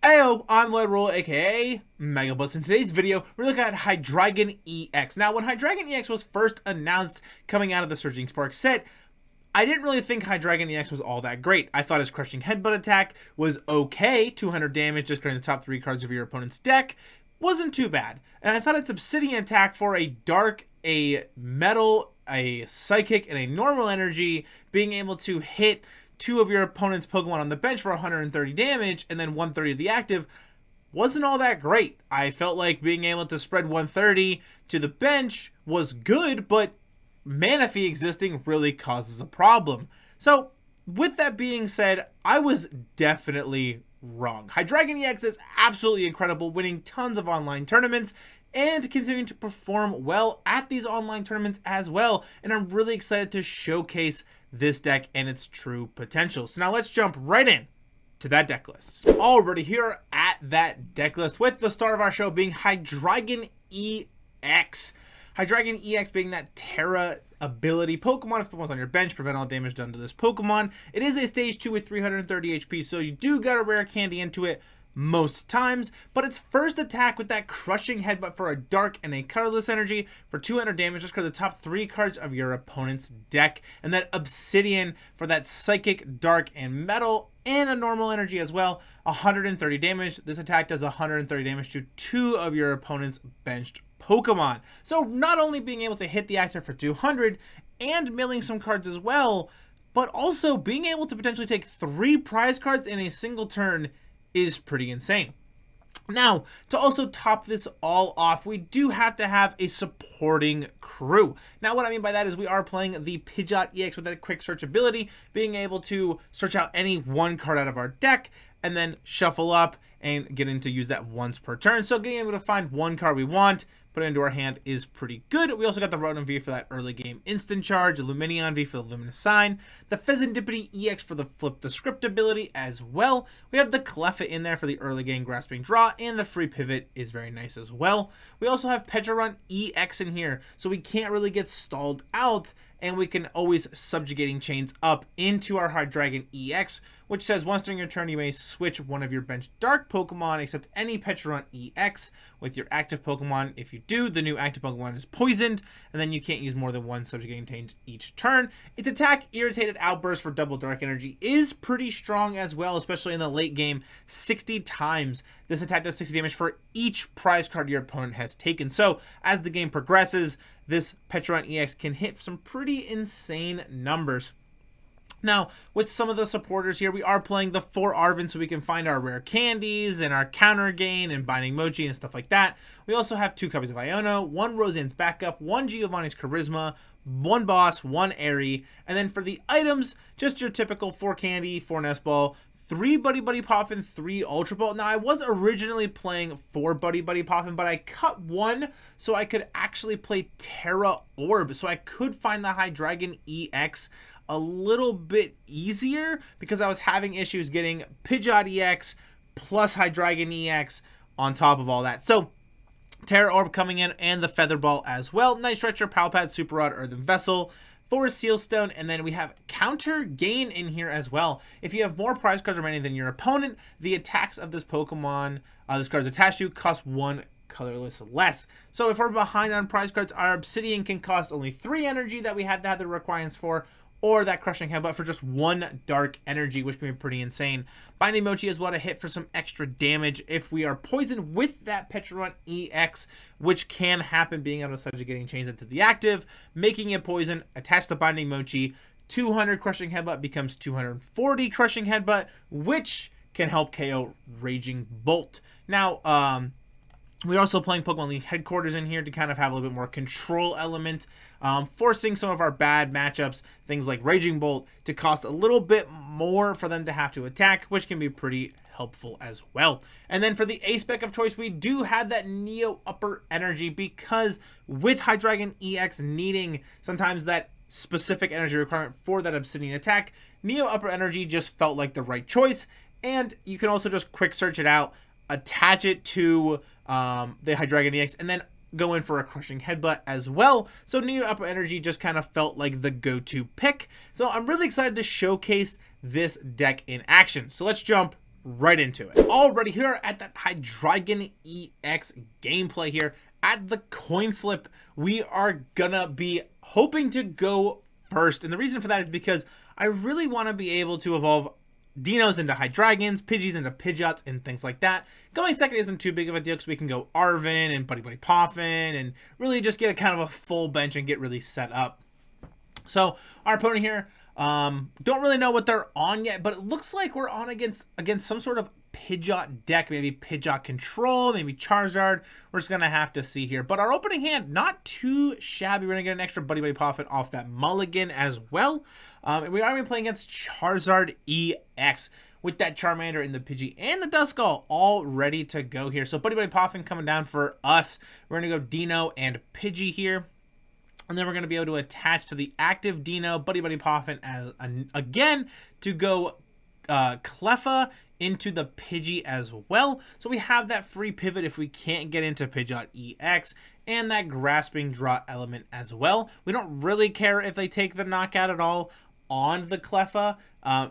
Heyo, I'm Lord aka Megabus. In today's video, we're looking at Hydreigon EX. Now, when Hydreigon EX was first announced coming out of the Surging Spark set, I didn't really think Hydreigon EX was all that great. I thought his Crushing Headbutt attack was okay, 200 damage, just cutting the top 3 cards of your opponent's deck. Wasn't too bad. And I thought its Obsidian attack for a Dark, a Metal, a Psychic, and a Normal Energy, being able to hit 2 of your opponent's Pokemon on the bench for 130 damage and then 130 of the active, wasn't all that great. I felt like being able to spread 130 to the bench was good, but Manaphy existing really causes a problem. So with that being said, I was definitely wrong. Hydreigon EX is absolutely incredible, winning tons of online tournaments and continuing to perform well at these online tournaments as well. And I'm really excited to showcase this deck and its true potential. So now let's jump right in to that deck list. Already here at that deck list, with the star of our show being Hydreigon EX. Hydreigon EX being that Tera ability Pokemon. If Pokemon's on your bench, prevent all damage done to this Pokemon. It is a stage 2 with 330 HP, so you do got a rare candy into it most times, but its first attack with that Crushing Headbutt for a Dark and a Colorless Energy for 200 damage, just for the top 3 cards of your opponent's deck, and that Obsidian for that Psychic, Dark, and Metal, and a Normal Energy as well, 130 damage. This attack does 130 damage to 2 of your opponent's benched Pokemon. So not only being able to hit the active for 200 and milling some cards as well, but also being able to potentially take 3 prize cards in a single turn is pretty insane. Now, to also top this all off, we do have to have a supporting crew. Now, what I mean by that is we are playing the Pidgeot EX with that quick search ability, being able to search out any one card out of our deck and then shuffle up and getting to use that once per turn. So getting able to find one card we want, put it into our hand is pretty good. We also got the Rotom V for that early game instant charge, the Lumineon V for the Luminous Sign, the Fezandipiti EX for the Flip the Script ability as well. We have the Cleffa in there for the early game Grasping Draw, and the free pivot is very nice as well. We also have Pecharunt EX in here, so we can't really get stalled out, and we can always Subjugating Chains up into our Hydreigon EX, which says once during your turn you may switch one of your bench Dark Pokemon except any Pecharunt EX with your active Pokemon. If you do, the new active Pokemon is poisoned, and then you can't use more than 1 Subjugating Chains each turn. Its attack, Irritated Outburst for double Dark Energy, is pretty strong as well, especially in the late game. 60 times this attack does 60 damage for each prize card your opponent has taken. So as the game progresses, this Pecharunt EX can hit some pretty insane numbers. Now, with some of the supporters here, we are playing the 4 Arven so we can find our rare candies and our Counter Gain and Binding Mochi and stuff like that. We also have 2 copies of Iono, 1 Roseanne's Backup, 1 Giovanni's Charisma, 1 Boss, 1 Airy, and then for the items, just your typical 4 Candy, 4 Nest Ball, 3 Buddy Buddy Poffin, 3 Ultra Ball. Now, I was originally playing 4 Buddy Buddy Poffin, but I cut 1 so I could actually play Tera Orb, so I could find the Hydreigon EX a little bit easier because I was having issues getting Pidgeot EX plus Hydreigon EX on top of all that. So Tera Orb coming in and the Feather Ball as well. Night Stretcher, Pal Pad, Super Rod, Earthen Vessel, Forest Sealstone, and then we have Counter Gain in here as well. If you have more prize cards remaining than your opponent, the attacks of this Pokemon, this card is attached to, cost 1 colorless less. So if we're behind on prize cards, our Obsidian can cost only 3 energy that we had to have the requirements for, or that Crushing Headbutt for just 1 Dark Energy, which can be pretty insane. Binding Mochi as well to hit for some extra damage if we are poisoned with that Pecharunt EX, which can happen being able to Subjugating Chains into the active, making it poison, attach the Binding Mochi, 200 Crushing Headbutt becomes 240 Crushing Headbutt, which can help KO Raging Bolt. Now, we're also playing Pokemon League Headquarters in here to kind of have a little bit more control element, forcing some of our bad matchups, things like Raging Bolt, to cost a little bit more for them to have to attack, which can be pretty helpful as well. And then for the A-Spec of choice, we do have that Neo Upper Energy, because with Hydreigon EX needing sometimes that specific energy requirement for that Obsidian attack, Neo Upper Energy just felt like the right choice. And you can also just quick search it out, attach it to the Hydreigon EX, and then go in for a Crushing Headbutt as well. So Neo Upper Energy just kind of felt like the go-to pick. So I'm really excited to showcase this deck in action. So let's jump right into it. Alrighty, here at that Hydreigon EX gameplay here. At the coin flip, we are gonna be hoping to go first. And the reason for that is because I really want to be able to evolve Deinos into Hydreigons, Pidgeys into Pidgeots, and things like that. Going second isn't too big of a deal because we can go Arven and Buddy Poffin and really just get a kind of a full bench and get really set up. So our opponent here, don't really know what they're on yet, but it looks like we're on against some sort of Pidgeot deck, maybe Pidgeot Control, maybe Charizard. We're just gonna have to see here. But our opening hand, not too shabby. We're gonna get an extra Buddy Poffin off that mulligan as well. And we are going to be playing against Charizard EX with that Charmander and the Pidgey and the Duskull all ready to go here. So Buddy Poffin coming down for us. We're gonna go Deino and Pidgey here. And then we're going to be able to attach to the active Deino, Buddy Poffin as again to go Cleffa into the Pidgey as well. So we have that free pivot if we can't get into Pidgeot EX and that grasping draw element as well. We don't really care if they take the knockout at all on the Cleffa,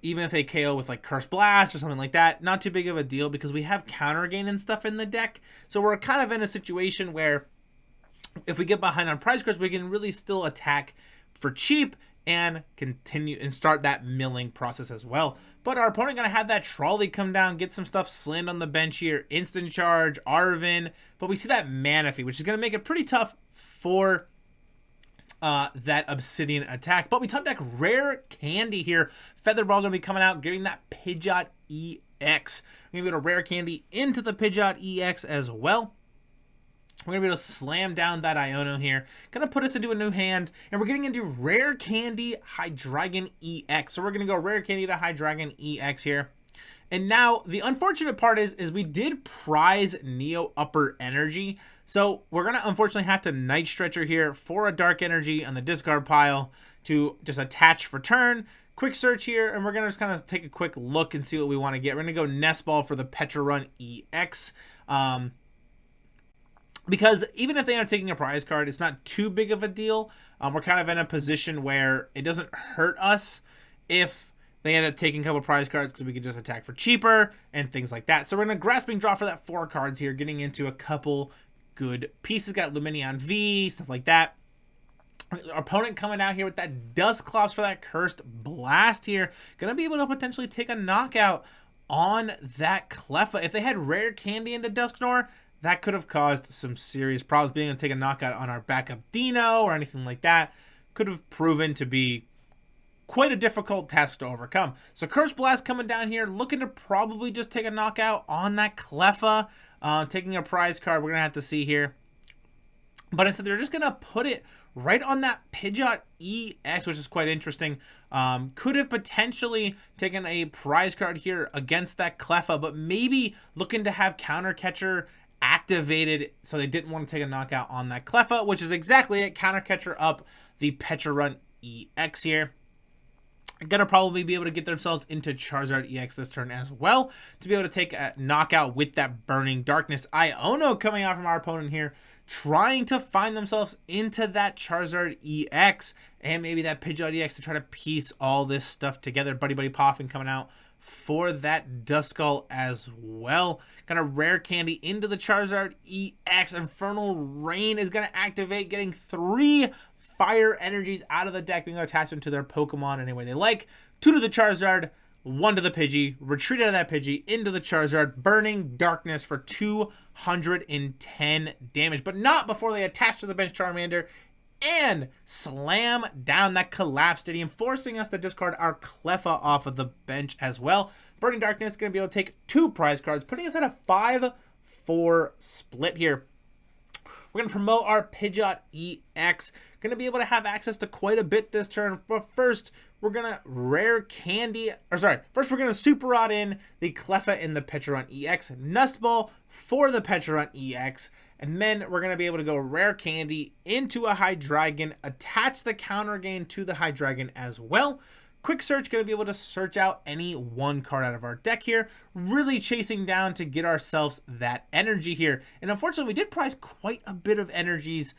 even if they KO with like Curse Blast or something like that. Not too big of a deal because we have Counter Gain and stuff in the deck. So we're kind of in a situation where if we get behind on prize cards, we can really still attack for cheap and continue and start that milling process as well. But our opponent gonna have that trolley come down, get some stuff slammed on the bench here, instant charge, Arven, but we see that Manaphy, which is gonna make it pretty tough for that Obsidian attack. But we top deck Rare Candy here. Feather Ball gonna be coming out, getting that Pidgeot EX. We're gonna get a Rare Candy into the Pidgeot EX as well. We're going to be able to slam down that Iono here. Going to put us into a new hand. And we're getting into Rare Candy Hydreigon EX. So we're going to go Rare Candy to Hydreigon EX here. And now the unfortunate part is we did prize Neo Upper Energy. So we're going to unfortunately have to Night Stretcher here for a Dark Energy on the discard pile to just attach for turn. Quick search here. And we're going to just kind of take a quick look and see what we want to get. We're going to go Nest Ball for the Pecharunt EX. Because even if they end up taking a prize card, it's not too big of a deal. We're kind of in a position where it doesn't hurt us if they end up taking a couple prize cards because we can just attack for cheaper and things like that. So we're going to Grasping Draw for that 4 cards here, getting into a couple good pieces. Got Lumineon V, stuff like that. Our opponent coming out here with that Dusclops for that Cursed Blast here. Going to be able to potentially take a knockout on that Cleffa. If they had Rare Candy into Dusknoir, that could have caused some serious problems. Being able to take a knockout on our backup Deino or anything like that could have proven to be quite a difficult task to overcome. So Curse Blast coming down here, looking to probably just take a knockout on that Cleffa. Taking a prize card, we're going to have to see here. But instead, they're just going to put it right on that Pidgeot EX, which is quite interesting. Could have potentially taken a prize card here against that Cleffa, but maybe looking to have Counter Catcher activated, so they didn't want to take a knockout on that Cleffa, which is exactly it. Counter Catcher up the Pecharunt EX here. Gonna probably be able to get themselves into Charizard EX this turn as well to be able to take a knockout with that Burning Darkness. Iono coming out from our opponent here, trying to find themselves into that Charizard EX and maybe that Pidgeot EX to try to piece all this stuff together. Buddy Poffin coming out for that Duskull as well. Got a Rare Candy into the Charizard EX. Infernal Rain is going to activate, getting 3 fire energies out of the deck, being able to attach them to their Pokemon any way they like. 2 to the Charizard, 1 to the Pidgey. Retreat out of that Pidgey into the Charizard. Burning Darkness for 210 damage, but not before they attach to the bench Charmander and slam down that Collapse Stadium, forcing us to discard our Cleffa off of the bench as well. Burning Darkness is going to be able to take 2 prize cards, putting us at a 5-4 split here. We're going to promote our Pidgeot EX. Going to be able to have access to quite a bit this turn. But first, we're going to first we're going to Super Rod in the Cleffa in the Pecharunt EX. Nest Ball for the Pecharunt EX. And then we're going to be able to go Rare Candy into a Hydreigon, attach the Counter Gain to the Hydreigon as well. Quick Search, going to be able to search out any 1 card out of our deck here. Really chasing down to get ourselves that energy here. And unfortunately, we did prize quite a bit of energies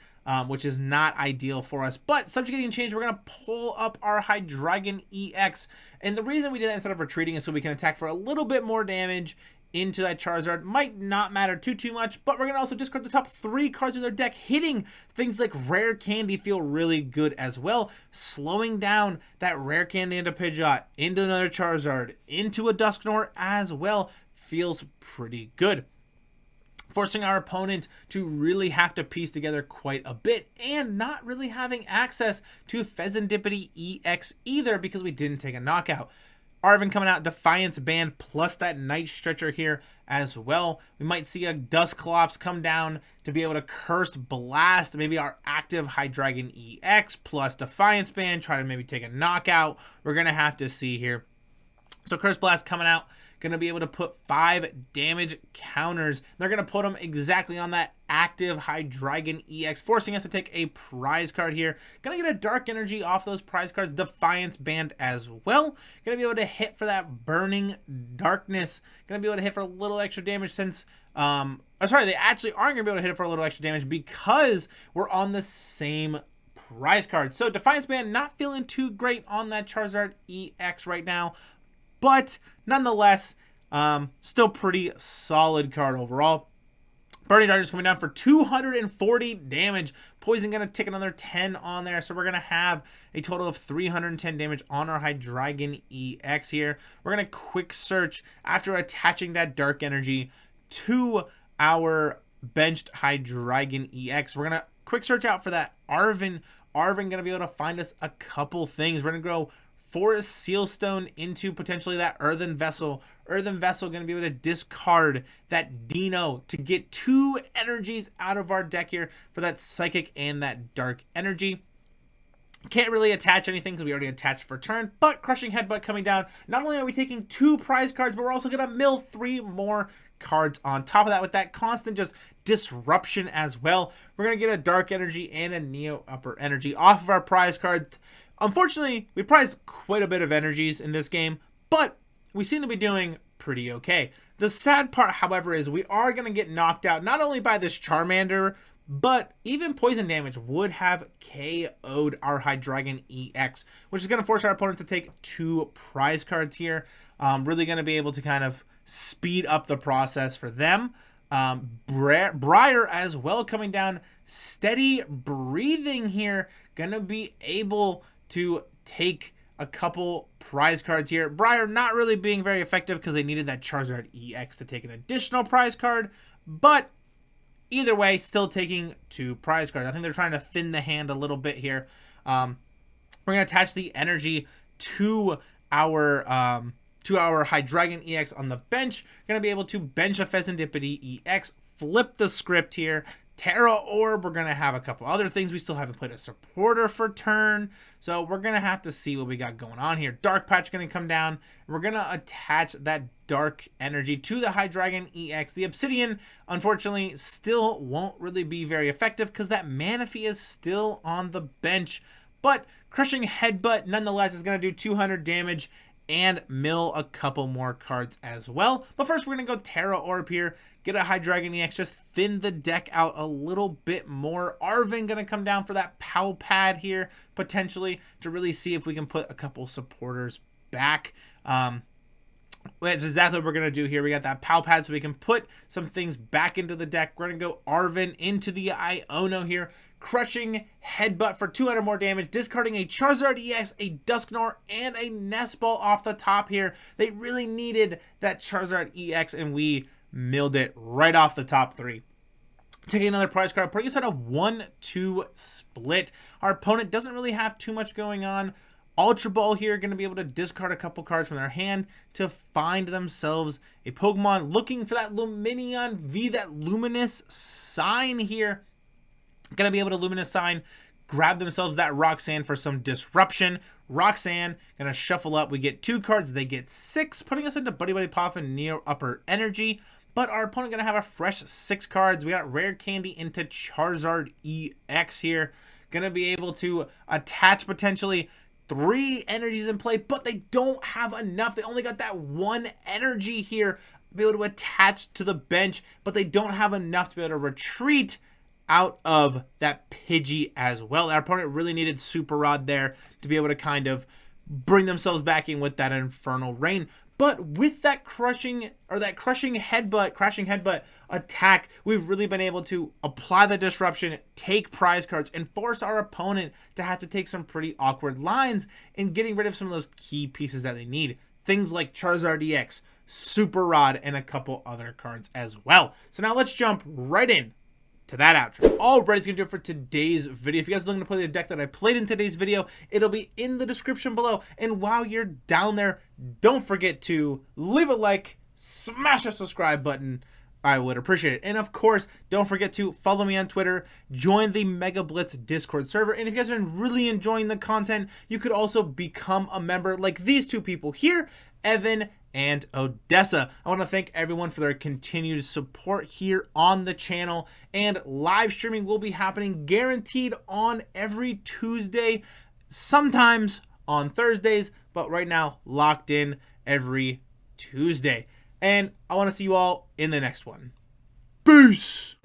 which is not ideal for us. But subjugating change, we're going to pull up our Hydreigon EX. And the reason we did that instead of retreating is so we can attack for a little bit more damage into that Charizard. Might not matter too much, but we're going to also discard the top 3 cards of their deck. Hitting things like Rare Candy feel really good as well. Slowing down that Rare Candy into Pidgeot, into another Charizard, into a Dusknoir as well feels pretty good. Forcing our opponent to really have to piece together quite a bit, and not really having access to Fezandipiti EX either because we didn't take a knockout. Arven coming out, Defiance Band, plus that Night Stretcher here as well. We might see a Dusclops come down to be able to Cursed Blast, maybe our active Hydreigon EX, plus Defiance Band, try to maybe take a knockout. We're going to have to see here. So Cursed Blast coming out, going to be able to put 5 damage counters. They're going to put them exactly on that active Hydreigon EX, forcing us to take a prize card here. Going to get a Dark Energy off those prize cards, Defiance Band as well. Going to be able to hit for that Burning Darkness. Going to be able to hit for a little extra damage since, sorry, they actually aren't going to be able to hit it for a little extra damage because we're on the same prize card. So Defiance Band not feeling too great on that Charizard EX right now, but nonetheless, still pretty solid card overall. Burning Darkness coming down for 240 damage. Poison going to tick another 10 on there. So we're going to have a total of 310 damage on our Hydreigon EX here. We're going to quick search after attaching that Dark Energy to our benched Hydreigon EX. We're going to quick search out for that Arven. Arven going to be able to find us a couple things. We're going to go Forest Sealstone into potentially that Earthen Vessel. Earthen Vessel going to be able to discard that Deino to get 2 energies out of our deck here for that Psychic and that Dark Energy. Can't really attach anything because we already attached for turn, but Crushing Headbutt coming down. Not only are we taking 2 prize cards, but we're also going to mill 3 more cards on top of that with that constant just disruption as well. We're going to get a Dark Energy and a Neo Upper Energy off of our prize cards. Unfortunately, we prized quite a bit of energies in this game, but we seem to be doing pretty okay. The sad part, however, is we are going to get knocked out not only by this Charmander, but even poison damage would have KO'd our Hydreigon EX, which is going to force our opponent to take 2 prize cards here. Really going to be able to kind of speed up the process for them. Briar as well coming down. Steady breathing here. Going to be able to take a couple prize cards here. Briar not really being very effective because they needed that Charizard EX to take an additional prize card, but either way, still taking 2 prize cards. I think they're trying to thin the hand a little bit here. We're going to attach the energy to our Hydreigon EX on the bench. Going to be able to bench a Fezandipiti EX, flip the script here. Tera Orb, we're going to have a couple other things. We still haven't played a supporter for turn, so we're going to have to see what we got going on here. Dark Patch going to come down. We're going to attach that Dark Energy to the Hydreigon EX. The Obsidian, unfortunately, still won't really be very effective because that Manaphy is still on the bench, but Crushing Headbutt, nonetheless, is going to do 200 damage and mill a couple more cards as well. But first, we're going to go Tera Orb here, get a Hydreigon EX, just thin the deck out a little bit more. Arven going to come down for that Pal Pad here, potentially, to really see if we can put a couple supporters back. That's exactly what we're going to do here. We got that Pal Pad so we can put some things back into the deck. We're going to go Arven into the Iono here. Crushing Headbutt for 200 more damage, discarding a Charizard EX, a Dusknoir, and a Nest Ball off the top here. They really needed that Charizard EX, and we milled it right off the top 3. Taking another prize card, putting us on a 1-2 split. Our opponent doesn't really have too much going on. Ultra Ball here, going to be able to discard a couple cards from their hand to find themselves a Pokemon. Looking for that Lumineon V, that Luminous Sign here. Going to be able to Luminous Sign, grab themselves that Roxanne for some disruption. Roxanne going to shuffle up. We get 2 cards. They get 6, putting us into Buddy Buddy Poffin, Neo Upper Energy. But our opponent going to have a fresh 6 cards. We got Rare Candy into Charizard EX here. Going to be able to attach potentially 3 energies in play, but they don't have enough. They only got that 1 energy here. Be able to attach to the bench, but they don't have enough to be able to retreat out of that Pidgey as well. Our opponent really needed Super Rod there to be able to kind of bring themselves back in with that Infernal Rain. But with that crashing headbutt attack, we've really been able to apply the disruption, take prize cards, and force our opponent to have to take some pretty awkward lines in getting rid of some of those key pieces that they need. Things like Charizard EX, Super Rod, and a couple other cards as well. So now let's jump right in to that outro. Alright, it's gonna do it for today's video. If you guys are looking to play the deck that I played in today's video, it'll be in the description below. And while you're down there, don't forget to leave a like, smash a subscribe button. I would appreciate it. And of course, don't forget to follow me on Twitter, join the Mega Blitz Discord server, and if you guys are really enjoying the content, you could also become a member like these two people here, Evan and Odessa. I want to thank everyone for their continued support here on the channel, and live streaming will be happening guaranteed on every Tuesday, sometimes on Thursdays, but right now locked in every Tuesday. And I want to see you all in the next one. Peace!